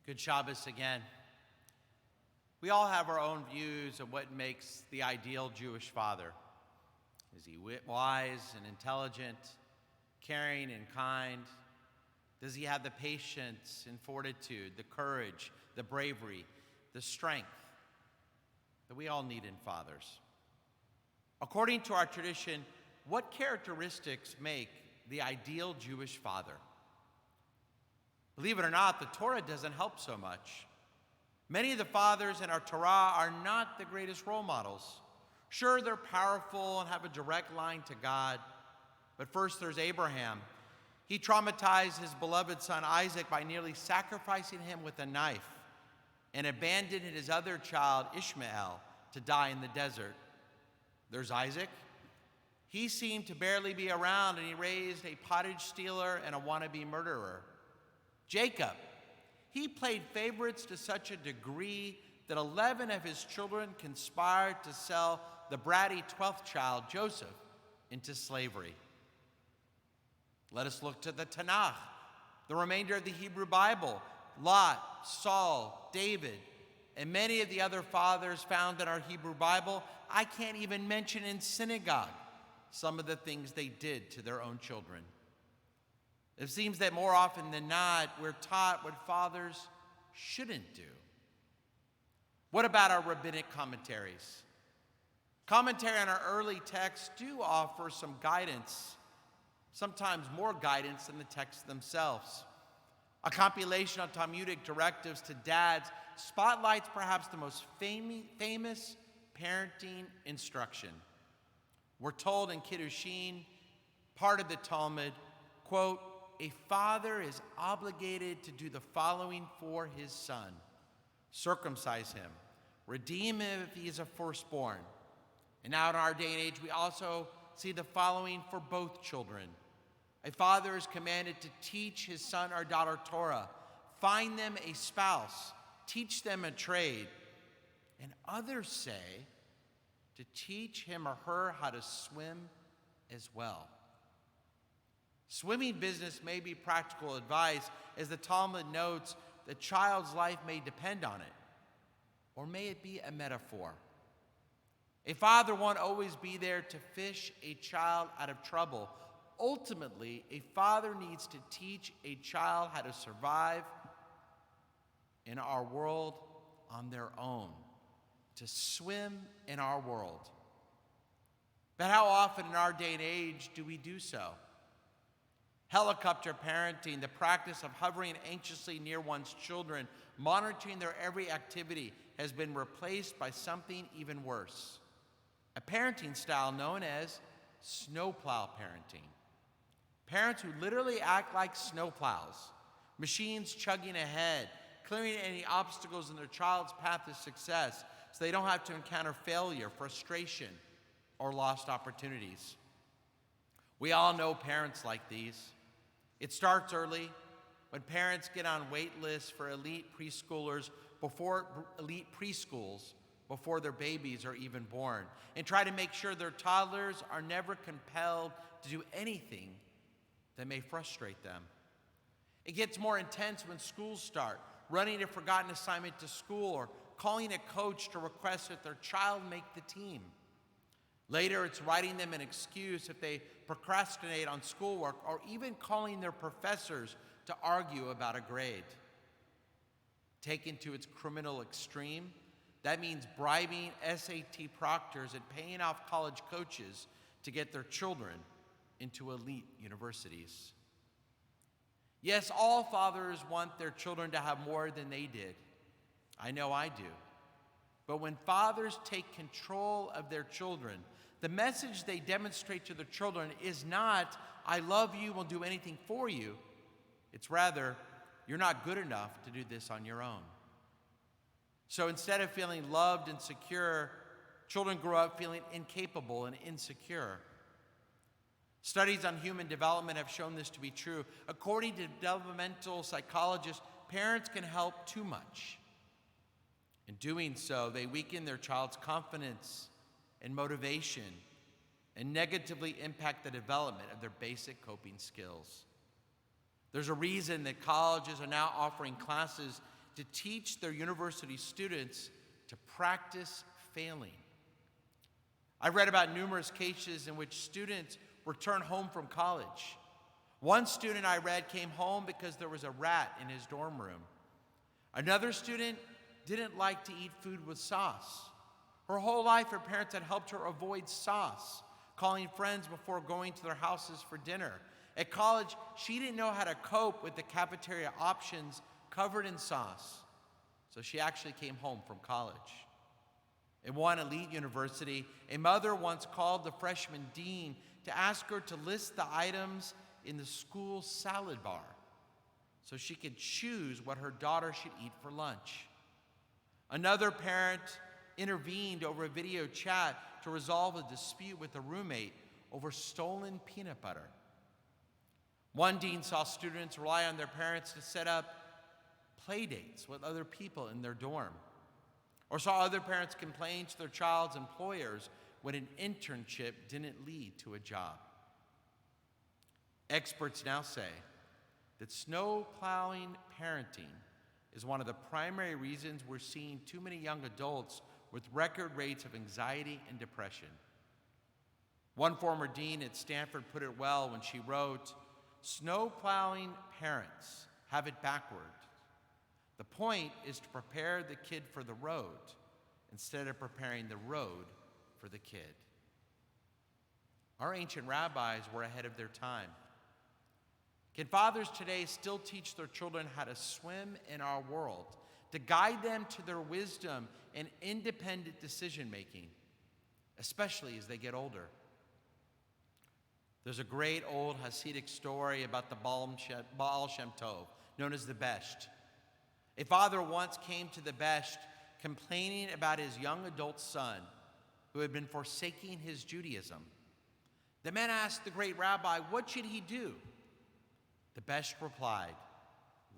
Good Shabbos again. We all have our own views of what makes the ideal Jewish father. Is he wise and intelligent, caring and kind? Does he have the patience and fortitude, the courage, the bravery, the strength that we all need in fathers? According to our tradition, what characteristics make the ideal Jewish father? Believe it or not, the Torah doesn't help so much. Many of the fathers in our Torah are not the greatest role models. Sure, they're powerful and have a direct line to God, but first there's Abraham. He traumatized his beloved son Isaac by nearly sacrificing him with a knife and abandoned his other child Ishmael to die in the desert. There's Isaac. He seemed to barely be around, and he raised a pottage stealer and a wannabe murderer. Jacob, he played favorites to such a degree that 11 of his children conspired to sell the bratty 12th child, Joseph, into slavery. Let us look to the Tanakh, the remainder of the Hebrew Bible. Lot, Saul, David, and many of the other fathers found in our Hebrew Bible. I can't even mention in synagogue some of the things they did to their own children. It seems that more often than not, we're taught what fathers shouldn't do. What about our rabbinic commentaries? Commentary on our early texts do offer some guidance, sometimes more guidance than the texts themselves. A compilation of Talmudic directives to dads spotlights perhaps the most famous parenting instruction. We're told in Kiddushin, part of the Talmud, quote, "A father is obligated to do the following for his son: circumcise him, redeem him if he is a firstborn." And now in our day and age, we also see the following for both children. A father is commanded to teach his son or daughter Torah, find them a spouse, teach them a trade. And others say to teach him or her how to swim as well. Swimming business may be practical advice, as the Talmud notes, the child's life may depend on it. Or may it be a metaphor? A father won't always be there to fish a child out of trouble. Ultimately, a father needs to teach a child how to survive in our world on their own, to swim in our world. But how often in our day and age do we do so? Helicopter parenting, the practice of hovering anxiously near one's children, monitoring their every activity, has been replaced by something even worse. A parenting style known as Snowplow Parenting. Parents who literally act like snowplows, machines chugging ahead, clearing any obstacles in their child's path to success so they don't have to encounter failure, frustration, or lost opportunities. We all know parents like these. It starts early when parents get on wait lists for elite preschools before their babies are even born, and try to make sure their toddlers are never compelled to do anything that may frustrate them. It gets more intense when schools start, running a forgotten assignment to school or calling a coach to request that their child make the team. Later, it's writing them an excuse if they procrastinate on schoolwork, or even calling their professors to argue about a grade. Taken to its criminal extreme, that means bribing SAT proctors and paying off college coaches to get their children into elite universities. Yes, all fathers want their children to have more than they did. I know I do. But when fathers take control of their children, the message they demonstrate to their children is not, "I love you, will do anything for you." It's rather, "You're not good enough to do this on your own." So instead of feeling loved and secure, children grow up feeling incapable and insecure. Studies on human development have shown this to be true. According to developmental psychologists, parents can help too much. In doing so, they weaken their child's confidence and motivation and negatively impact the development of their basic coping skills. There's a reason that colleges are now offering classes to teach their university students to practice failing. I've read about numerous cases in which students return home from college. One student I read came home because there was a rat in his dorm room. Another student didn't like to eat food with sauce. Her whole life, her parents had helped her avoid sauce, calling friends before going to their houses for dinner. At college, she didn't know how to cope with the cafeteria options covered in sauce, so she actually came home from college. At one elite university, a mother once called the freshman dean to ask her to list the items in the school salad bar so she could choose what her daughter should eat for lunch. Another parent intervened over a video chat to resolve a dispute with a roommate over stolen peanut butter. One dean saw students rely on their parents to set up play dates with other people in their dorm, or saw other parents complain to their child's employers when an internship didn't lead to a job. Experts now say that snowplowing parenting is one of the primary reasons we're seeing too many young adults with record rates of anxiety and depression. One former dean at Stanford put it well when she wrote, "Snowplowing parents have it backward. The point is to prepare the kid for the road instead of preparing the road for the kid." Our ancient rabbis were ahead of their time. Can fathers today still teach their children how to swim in our world, to guide them to their wisdom and independent decision-making, especially as they get older? There's a great old Hasidic story about the Baal Shem Tov, known as the Besht. A father once came to the Besht complaining about his young adult son who had been forsaking his Judaism. The man asked the great rabbi, what should he do? The Besht replied,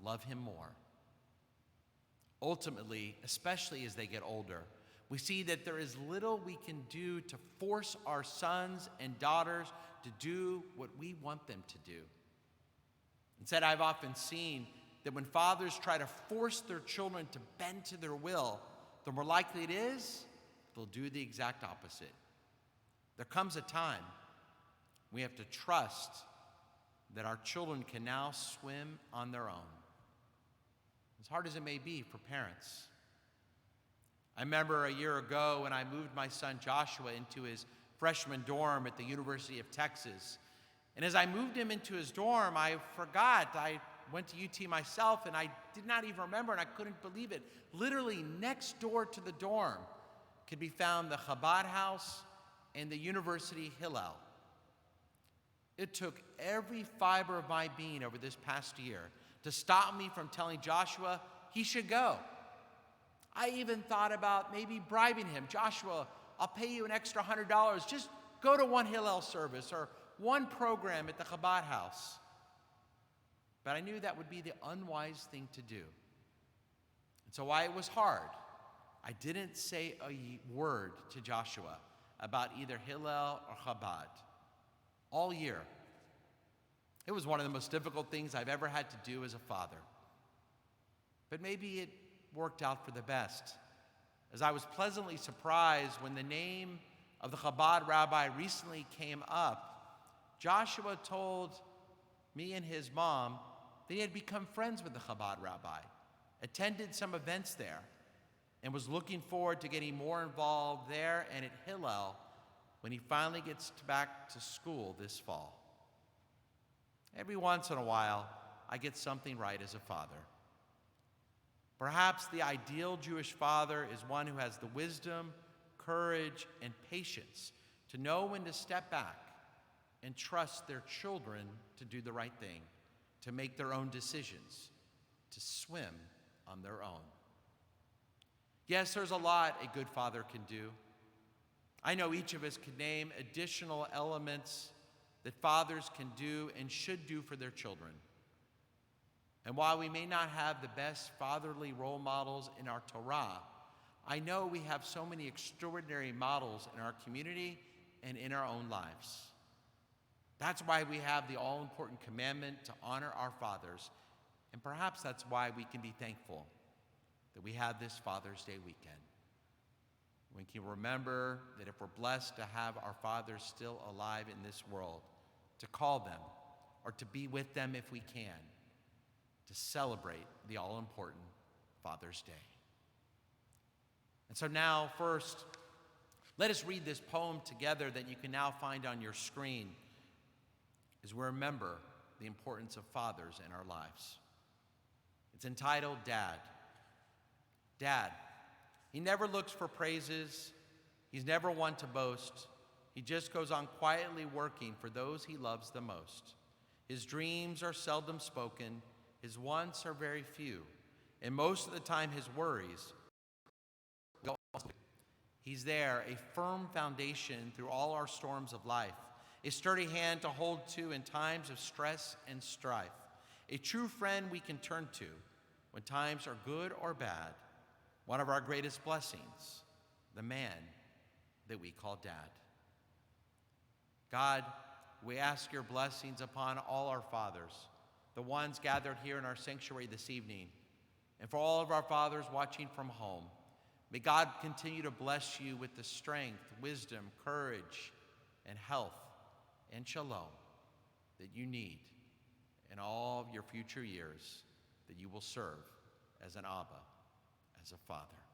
love him more. Ultimately, especially as they get older, we see that there is little we can do to force our sons and daughters to do what we want them to do. Instead, I've often seen that when fathers try to force their children to bend to their will, the more likely it is they'll do the exact opposite. There comes a time we have to trust that our children can now swim on their own, as hard as it may be for parents. I remember a year ago when I moved my son Joshua into his freshman dorm at the University of Texas. And as I moved him into his dorm, I forgot. I went to UT myself, and I did not even remember, and I couldn't believe it. Literally next door to the dorm could be found the Chabad house and the University Hillel. It took every fiber of my being over this past year to stop me from telling Joshua he should go. I even thought about maybe bribing him. Joshua, I'll pay you an extra $100. Just go to one Hillel service or one program at the Chabad house. But I knew that would be the unwise thing to do. And so while it was hard, I didn't say a word to Joshua about either Hillel or Chabad all year. It was one of the most difficult things I've ever had to do as a father. But maybe it worked out for the best, as I was pleasantly surprised when the name of the Chabad rabbi recently came up. Joshua told me and his mom that he had become friends with the Chabad rabbi, attended some events there, and was looking forward to getting more involved there and at Hillel when he finally gets back to school this fall. Every once in a while, I get something right as a father. Perhaps the ideal Jewish father is one who has the wisdom, courage, and patience to know when to step back and trust their children to do the right thing, to make their own decisions, to swim on their own. Yes, there's a lot a good father can do. I know each of us could name additional elements that fathers can do and should do for their children. And while we may not have the best fatherly role models in our Torah, I know we have so many extraordinary models in our community and in our own lives. That's why we have the all-important commandment to honor our fathers, and perhaps that's why we can be thankful that we have this Father's Day weekend. We can remember that if we're blessed to have our fathers still alive in this world, to call them or to be with them if we can, to celebrate the all-important Father's Day. And so now, first, let us read this poem together that you can now find on your screen as we remember the importance of fathers in our lives. It's entitled, Dad. Dad, he never looks for praises. He's never one to boast. He just goes on quietly working for those he loves the most. His dreams are seldom spoken. His wants are very few. And most of the time, his worries go. He's there, a firm foundation through all our storms of life, a sturdy hand to hold to in times of stress and strife, a true friend we can turn to when times are good or bad, one of our greatest blessings, the man that we call Dad. God, we ask your blessings upon all our fathers, the ones gathered here in our sanctuary this evening, and for all of our fathers watching from home. May God continue to bless you with the strength, wisdom, courage, and health and shalom that you need in all of your future years, that you will serve as an Abba, as a father.